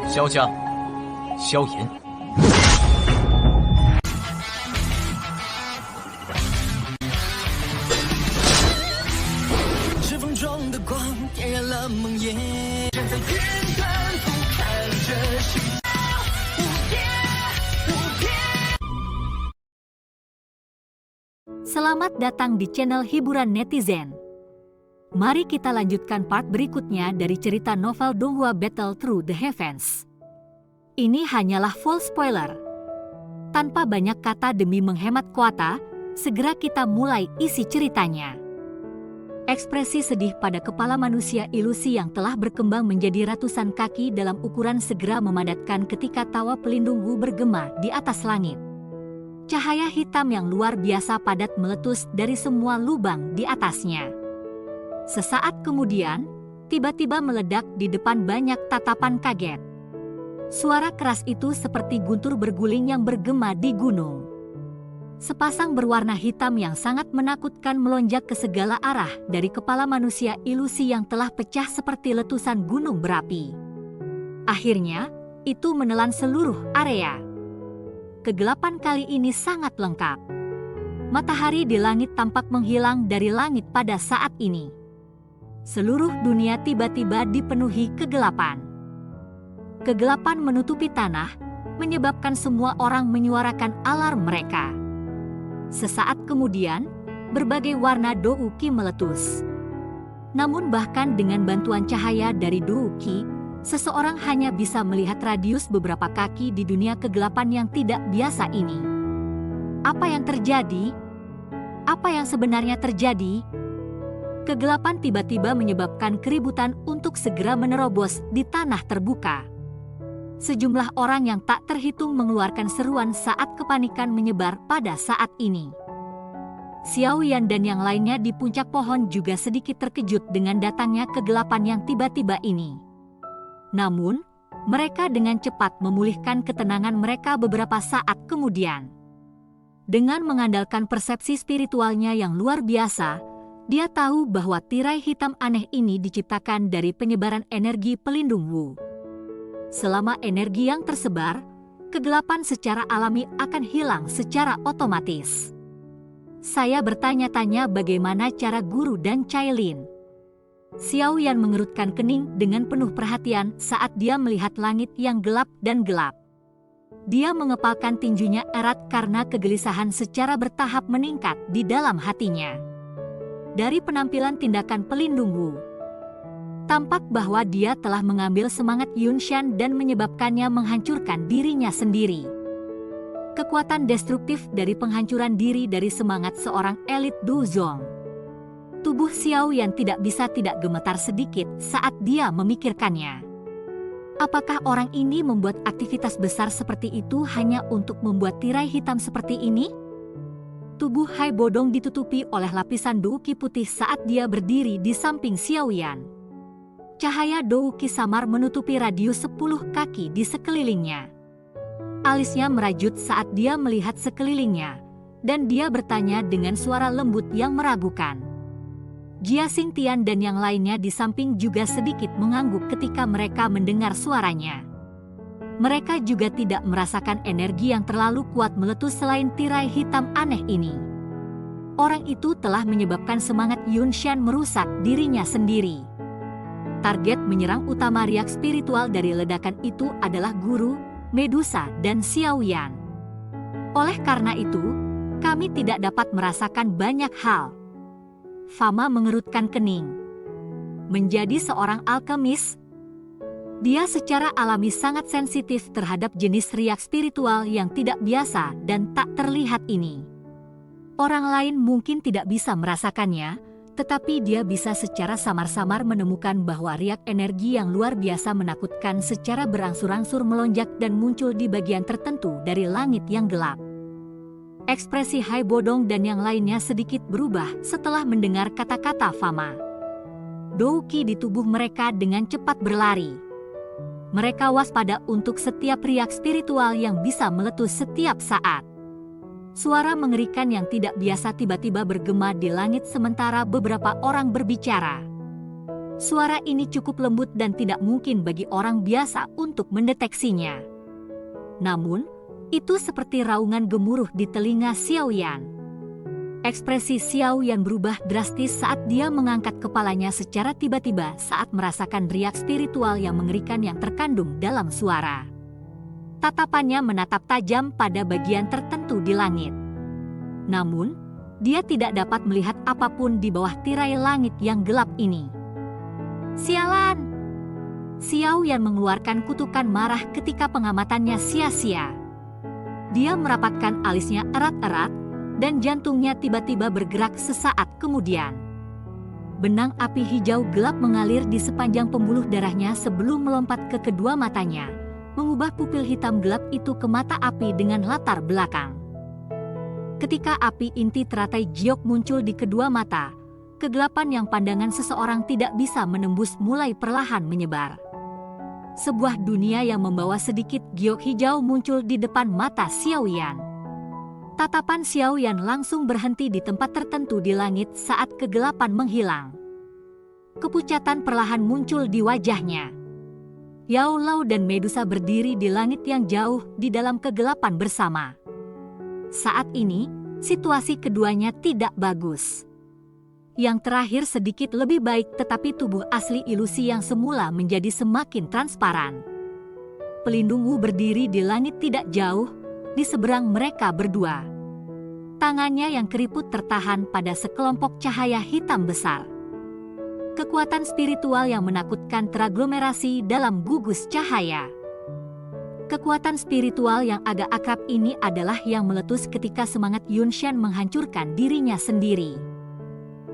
萧家、萧炎。指缝中的光点燃了梦魇，站在天端俯瞰着世界无边无边。 Selamat datang di channel hiburan netizen. Mari kita lanjutkan part berikutnya dari cerita novel Donghua Battle Through the Heavens. Ini hanyalah full spoiler. Tanpa banyak kata demi menghemat kuota, segera kita mulai isi ceritanya. Ekspresi sedih pada kepala manusia ilusi yang telah berkembang menjadi ratusan kaki dalam ukuran segera memadatkan ketika tawa pelindung Wu bergema di atas langit. Cahaya hitam yang luar biasa padat meletus dari semua lubang di atasnya. Sesaat kemudian, tiba-tiba meledak di depan banyak tatapan kaget. Suara keras itu seperti guntur berguling yang bergema di gunung. Sepasang berwarna hitam yang sangat menakutkan melonjak ke segala arah dari kepala manusia ilusi yang telah pecah seperti letusan gunung berapi. Akhirnya, itu menelan seluruh area. Kegelapan kali ini sangat lengkap. Matahari di langit tampak menghilang dari langit pada saat ini. Seluruh dunia tiba-tiba dipenuhi kegelapan. Kegelapan menutupi tanah, menyebabkan semua orang menyuarakan alarm mereka. Sesaat kemudian, berbagai warna Douki meletus. Namun bahkan dengan bantuan cahaya dari Douki, seseorang hanya bisa melihat radius beberapa kaki di dunia kegelapan yang tidak biasa ini. Apa yang terjadi? Apa yang sebenarnya terjadi? Kegelapan tiba-tiba menyebabkan keributan untuk segera menerobos di tanah terbuka. Sejumlah orang yang tak terhitung mengeluarkan seruan saat kepanikan menyebar pada saat ini. Xiao Yan dan yang lainnya di puncak pohon juga sedikit terkejut dengan datangnya kegelapan yang tiba-tiba ini. Namun, mereka dengan cepat memulihkan ketenangan mereka beberapa saat kemudian. Dengan mengandalkan persepsi spiritualnya yang luar biasa, dia tahu bahwa tirai hitam aneh ini diciptakan dari penyebaran energi pelindung Wu. Selama energi yang tersebar, kegelapan secara alami akan hilang secara otomatis. Saya bertanya-tanya bagaimana cara guru dan Cailin. Xiao Yan mengerutkan kening dengan penuh perhatian saat dia melihat langit yang gelap dan gelap. Dia mengepalkan tinjunya erat karena kegelisahan secara bertahap meningkat di dalam hatinya. Dari penampilan tindakan pelindung Wu, tampak bahwa dia telah mengambil semangat Yunshan dan menyebabkannya menghancurkan dirinya sendiri. Kekuatan destruktif dari penghancuran diri dari semangat seorang elit Du Zong. Tubuh Xiao Yan tidak bisa tidak gemetar sedikit saat dia memikirkannya. Apakah orang ini membuat aktivitas besar seperti itu hanya untuk membuat tirai hitam seperti ini? Tubuh Hai Bodong ditutupi oleh lapisan Douki putih saat dia berdiri di samping Xiao Yan. Cahaya Douki samar menutupi radius 10 kaki di sekelilingnya. Alisnya merajut saat dia melihat sekelilingnya, dan dia bertanya dengan suara lembut yang meragukan. Jia Xingtian dan yang lainnya di samping juga sedikit mengangguk ketika mereka mendengar suaranya. Mereka juga tidak merasakan energi yang terlalu kuat meletus selain tirai hitam aneh ini. Orang itu telah menyebabkan semangat Yunshan merusak dirinya sendiri. Target menyerang utama riak spiritual dari ledakan itu adalah Guru, Medusa, dan Xiao Yan. Oleh karena itu, kami tidak dapat merasakan banyak hal. Fama mengerutkan kening. Menjadi seorang alkemis, dia secara alami sangat sensitif terhadap jenis riak spiritual yang tidak biasa dan tak terlihat ini. Orang lain mungkin tidak bisa merasakannya, tetapi dia bisa secara samar-samar menemukan bahwa riak energi yang luar biasa menakutkan secara berangsur-angsur melonjak dan muncul di bagian tertentu dari langit yang gelap. Ekspresi Hai Bodong dan yang lainnya sedikit berubah setelah mendengar kata-kata Fama. Douki di tubuh mereka dengan cepat berlari. Mereka waspada untuk setiap riak spiritual yang bisa meletus setiap saat. Suara mengerikan yang tidak biasa tiba-tiba bergema di langit sementara beberapa orang berbicara. Suara ini cukup lembut dan tidak mungkin bagi orang biasa untuk mendeteksinya. Namun, itu seperti raungan gemuruh di telinga Xiao Yan. Ekspresi Xiao Yan berubah drastis saat dia mengangkat kepalanya secara tiba-tiba saat merasakan riak spiritual yang mengerikan yang terkandung dalam suara. Tatapannya menatap tajam pada bagian tertentu di langit. Namun, dia tidak dapat melihat apapun di bawah tirai langit yang gelap ini. Sialan! Xiao Yan mengeluarkan kutukan marah ketika pengamatannya sia-sia. Dia merapatkan alisnya erat-erat, dan jantungnya tiba-tiba bergerak sesaat kemudian. Benang api hijau gelap mengalir di sepanjang pembuluh darahnya sebelum melompat ke kedua matanya, mengubah pupil hitam gelap itu ke mata api dengan latar belakang. Ketika api inti teratai giok muncul di kedua mata, kegelapan yang pandangan seseorang tidak bisa menembus mulai perlahan menyebar. Sebuah dunia yang membawa sedikit giok hijau muncul di depan mata Xiao Yan. Tatapan Xiao Yan langsung berhenti di tempat tertentu di langit saat kegelapan menghilang. Kepucatan perlahan muncul di wajahnya. Yao Lao dan Medusa berdiri di langit yang jauh di dalam kegelapan bersama. Saat ini, situasi keduanya tidak bagus. Yang terakhir sedikit lebih baik, tetapi tubuh asli ilusi yang semula menjadi semakin transparan. Pelindung Wu berdiri di langit tidak jauh, di seberang mereka berdua. Tangannya yang keriput tertahan pada sekelompok cahaya hitam besar. Kekuatan spiritual yang menakutkan teraglomerasi dalam gugus cahaya. Kekuatan spiritual yang agak akrab ini adalah yang meletus ketika semangat Yunshan menghancurkan dirinya sendiri.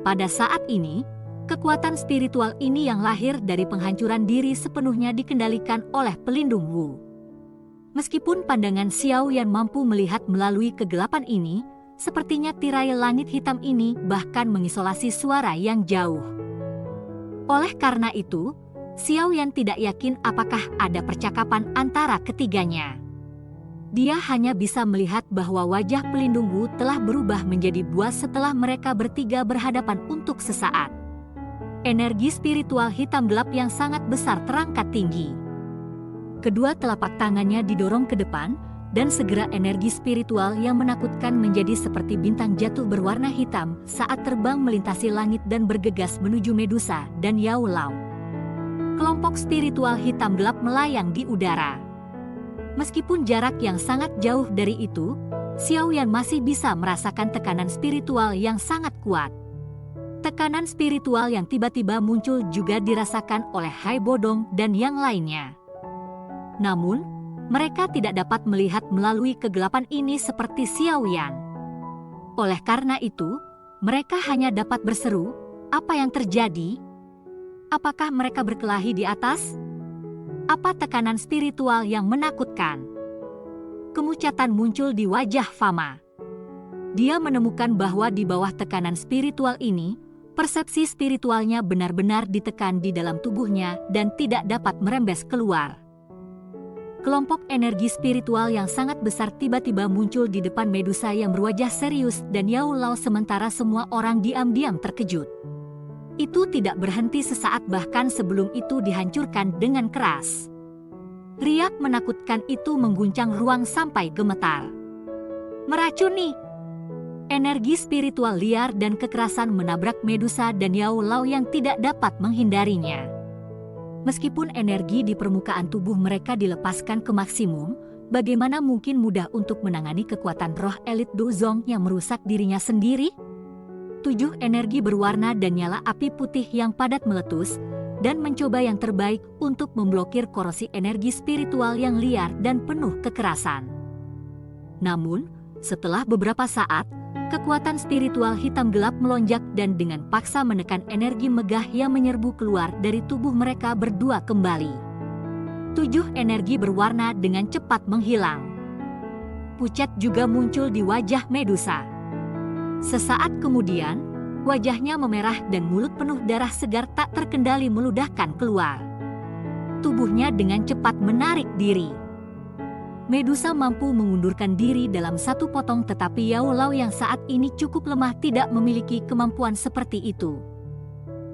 Pada saat ini, kekuatan spiritual ini yang lahir dari penghancuran diri sepenuhnya dikendalikan oleh pelindung Wu. Meskipun pandangan Xiao Yan mampu melihat melalui kegelapan ini, sepertinya tirai langit hitam ini bahkan mengisolasi suara yang jauh. Oleh karena itu, Xiao Yan tidak yakin apakah ada percakapan antara ketiganya. Dia hanya bisa melihat bahwa wajah pelindung Wu telah berubah menjadi buas setelah mereka bertiga berhadapan untuk sesaat. Energi spiritual hitam gelap yang sangat besar terangkat tinggi. Kedua telapak tangannya didorong ke depan, dan segera energi spiritual yang menakutkan menjadi seperti bintang jatuh berwarna hitam saat terbang melintasi langit dan bergegas menuju Medusa dan Yao Lao. Kelompok spiritual hitam gelap melayang di udara. Meskipun jarak yang sangat jauh dari itu, Xiao Yan masih bisa merasakan tekanan spiritual yang sangat kuat. Tekanan spiritual yang tiba-tiba muncul juga dirasakan oleh Hai Bodong dan yang lainnya. Namun, mereka tidak dapat melihat melalui kegelapan ini seperti Xiao Yan. Oleh karena itu, mereka hanya dapat berseru, "Apa yang terjadi? Apakah mereka berkelahi di atas? Apa tekanan spiritual yang menakutkan?" Kemucatan muncul di wajah Fama. Dia menemukan bahwa di bawah tekanan spiritual ini, persepsi spiritualnya benar-benar ditekan di dalam tubuhnya dan tidak dapat merembes keluar. Kelompok energi spiritual yang sangat besar tiba-tiba muncul di depan Medusa yang berwajah serius dan Yao Lao sementara semua orang diam-diam terkejut. Itu tidak berhenti sesaat bahkan sebelum itu dihancurkan dengan keras. Riak menakutkan itu mengguncang ruang sampai gemetar. Meracuni! Energi spiritual liar dan kekerasan menabrak Medusa dan Yao Lao yang tidak dapat menghindarinya. Meskipun energi di permukaan tubuh mereka dilepaskan ke maksimum, bagaimana mungkin mudah untuk menangani kekuatan roh elit Dozong yang merusak dirinya sendiri? 7 energi berwarna dan nyala api putih yang padat meletus, dan mencoba yang terbaik untuk memblokir korosi energi spiritual yang liar dan penuh kekerasan. Namun, setelah beberapa saat, kekuatan spiritual hitam gelap melonjak dan dengan paksa menekan energi megah yang menyerbu keluar dari tubuh mereka berdua kembali. 7 energi berwarna dengan cepat menghilang. Pucat juga muncul di wajah Medusa. Sesaat kemudian, wajahnya memerah dan mulut penuh darah segar tak terkendali meludahkan keluar. Tubuhnya dengan cepat menarik diri. Medusa mampu mengundurkan diri dalam satu potong, tetapi Yao Lao yang saat ini cukup lemah tidak memiliki kemampuan seperti itu.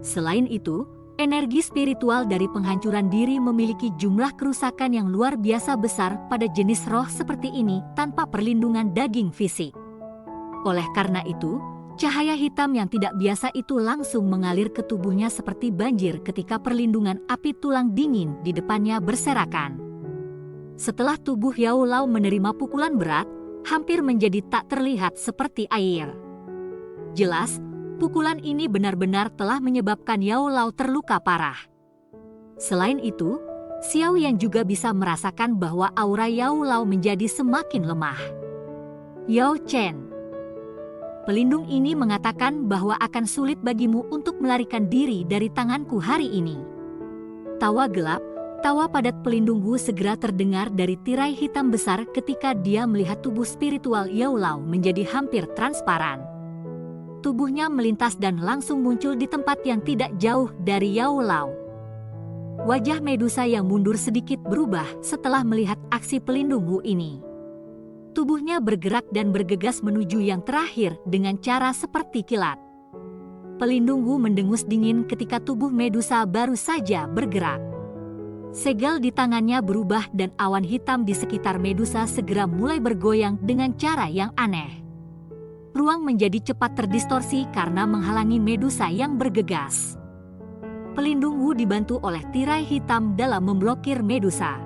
Selain itu, Energi spiritual dari penghancuran diri memiliki jumlah kerusakan yang luar biasa besar pada jenis roh seperti ini tanpa perlindungan daging fisik. Oleh karena itu, cahaya hitam yang tidak biasa itu langsung mengalir ke tubuhnya seperti banjir ketika perlindungan api tulang dingin di depannya berserakan. Setelah tubuh Yao Lao menerima pukulan berat, hampir menjadi tak terlihat seperti air. Jelas, pukulan ini benar-benar telah menyebabkan Yao Lao terluka parah. Selain itu, Xiao Yan juga bisa merasakan bahwa aura Yao Lao menjadi semakin lemah. Yao Chen, pelindung ini mengatakan bahwa akan sulit bagimu untuk melarikan diri dari tanganku hari ini. Tawa gelap, tawa padat pelindung Wu segera terdengar dari tirai hitam besar ketika dia melihat tubuh spiritual Yao Lao menjadi hampir transparan. Tubuhnya melintas dan langsung muncul di tempat yang tidak jauh dari Yao Lao. Wajah Medusa yang mundur sedikit berubah setelah melihat aksi pelindung Wu ini. Tubuhnya bergerak dan bergegas menuju yang terakhir dengan cara seperti kilat. Pelindung Wu mendengus dingin ketika tubuh Medusa baru saja bergerak. Segel di tangannya berubah dan awan hitam di sekitar Medusa segera mulai bergoyang dengan cara yang aneh. Ruang menjadi cepat terdistorsi karena menghalangi Medusa yang bergegas. Pelindung Wu dibantu oleh tirai hitam dalam memblokir Medusa.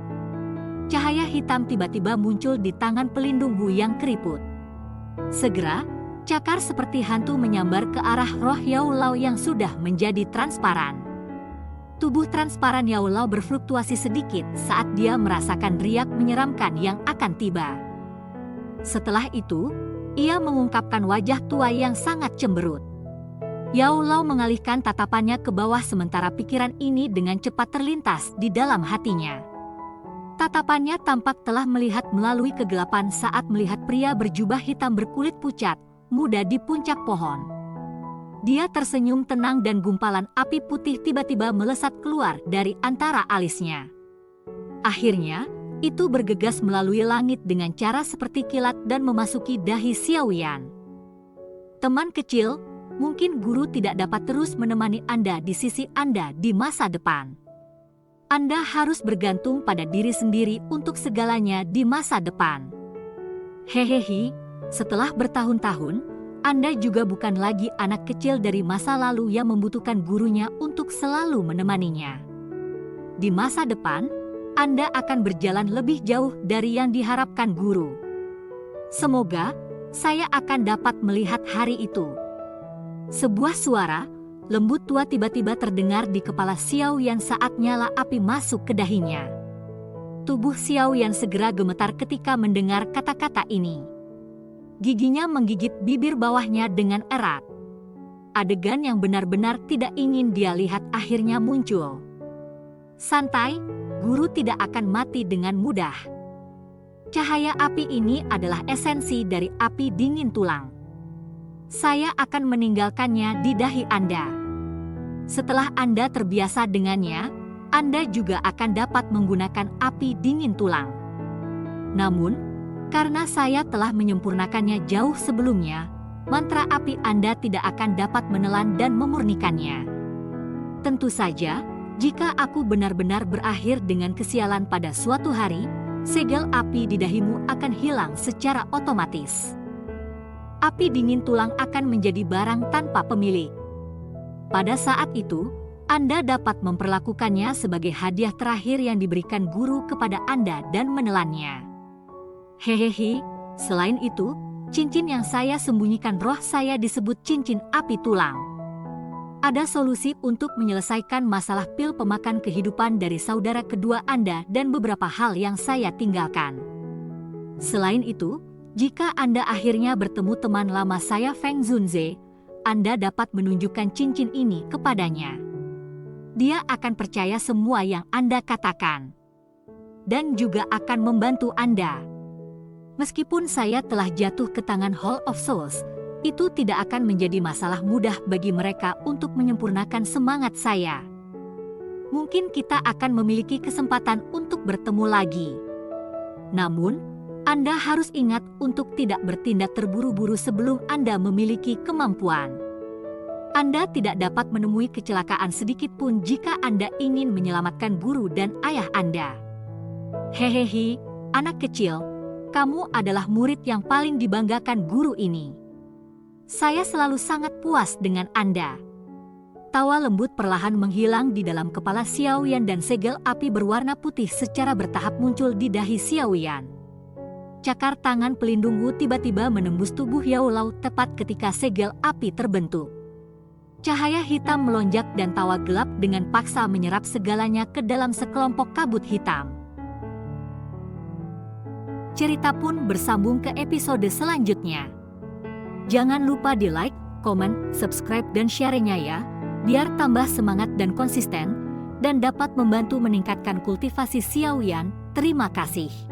Cahaya hitam tiba-tiba muncul di tangan pelindung Wu yang keriput. Segera, cakar seperti hantu menyambar ke arah roh Yao Lao yang sudah menjadi transparan. Tubuh transparan Yao Lao berfluktuasi sedikit saat dia merasakan riak menyeramkan yang akan tiba. Setelah itu, ia mengungkapkan wajah tua yang sangat cemberut. Yao Lao mengalihkan tatapannya ke bawah sementara pikiran ini dengan cepat terlintas di dalam hatinya. Tatapannya tampak telah melihat melalui kegelapan saat melihat pria berjubah hitam berkulit pucat, muda di puncak pohon. Dia tersenyum tenang dan gumpalan api putih tiba-tiba melesat keluar dari antara alisnya. Akhirnya, itu bergegas melalui langit dengan cara seperti kilat dan memasuki dahi Xiao Yan. Teman kecil, mungkin guru tidak dapat terus menemani Anda di sisi Anda di masa depan. Anda harus bergantung pada diri sendiri untuk segalanya di masa depan. Hehehe, setelah bertahun-tahun, Anda juga bukan lagi anak kecil dari masa lalu yang membutuhkan gurunya untuk selalu menemaninya. Di masa depan, Anda akan berjalan lebih jauh dari yang diharapkan guru. Semoga saya akan dapat melihat hari itu. Sebuah suara lembut tua tiba-tiba terdengar di kepala Xiao Yan saat nyala api masuk ke dahinya. Tubuh Xiao Yan segera gemetar ketika mendengar kata-kata ini. Giginya menggigit bibir bawahnya dengan erat. Adegan yang benar-benar tidak ingin dia lihat akhirnya muncul. Santai, guru tidak akan mati dengan mudah. Cahaya api ini adalah esensi dari api dingin tulang. Saya akan meninggalkannya di dahi Anda. Setelah Anda terbiasa dengannya, Anda juga akan dapat menggunakan api dingin tulang. Namun, karena saya telah menyempurnakannya jauh sebelumnya, mantra api Anda tidak akan dapat menelan dan memurnikannya. Tentu saja, jika aku benar-benar berakhir dengan kesialan pada suatu hari, segel api di dahimu akan hilang secara otomatis. Api dingin tulang akan menjadi barang tanpa pemilik. Pada saat itu, Anda dapat memperlakukannya sebagai hadiah terakhir yang diberikan guru kepada Anda dan menelannya. Hehehe, selain itu, cincin yang saya sembunyikan roh saya disebut cincin api tulang. Ada solusi untuk menyelesaikan masalah pil pemakan kehidupan dari saudara kedua Anda dan beberapa hal yang saya tinggalkan. Selain itu, jika Anda akhirnya bertemu teman lama saya Feng Zunze, Anda dapat menunjukkan cincin ini kepadanya. Dia akan percaya semua yang Anda katakan. Dan juga akan membantu Anda. Meskipun saya telah jatuh ke tangan Hall of Souls, itu tidak akan menjadi masalah mudah bagi mereka untuk menyempurnakan semangat saya. Mungkin kita akan memiliki kesempatan untuk bertemu lagi. Namun, Anda harus ingat untuk tidak bertindak terburu-buru sebelum Anda memiliki kemampuan. Anda tidak dapat menemui kecelakaan sedikit pun jika Anda ingin menyelamatkan guru dan ayah Anda. Hehehe, anak kecil, kamu adalah murid yang paling dibanggakan guru ini. Saya selalu sangat puas dengan Anda. Tawa lembut perlahan menghilang di dalam kepala Xiaoyan dan segel api berwarna putih secara bertahap muncul di dahi Xiaoyan. Cakar tangan pelindung Wu tiba-tiba menembus tubuh Yao Lao tepat ketika segel api terbentuk. Cahaya hitam melonjak dan tawa gelap dengan paksa menyerap segalanya ke dalam sekelompok kabut hitam. Cerita pun bersambung ke episode selanjutnya. Jangan lupa di like, komen, subscribe dan share-nya ya, biar tambah semangat dan konsisten, dan dapat membantu meningkatkan kultivasi Xiaoyan. Terima kasih.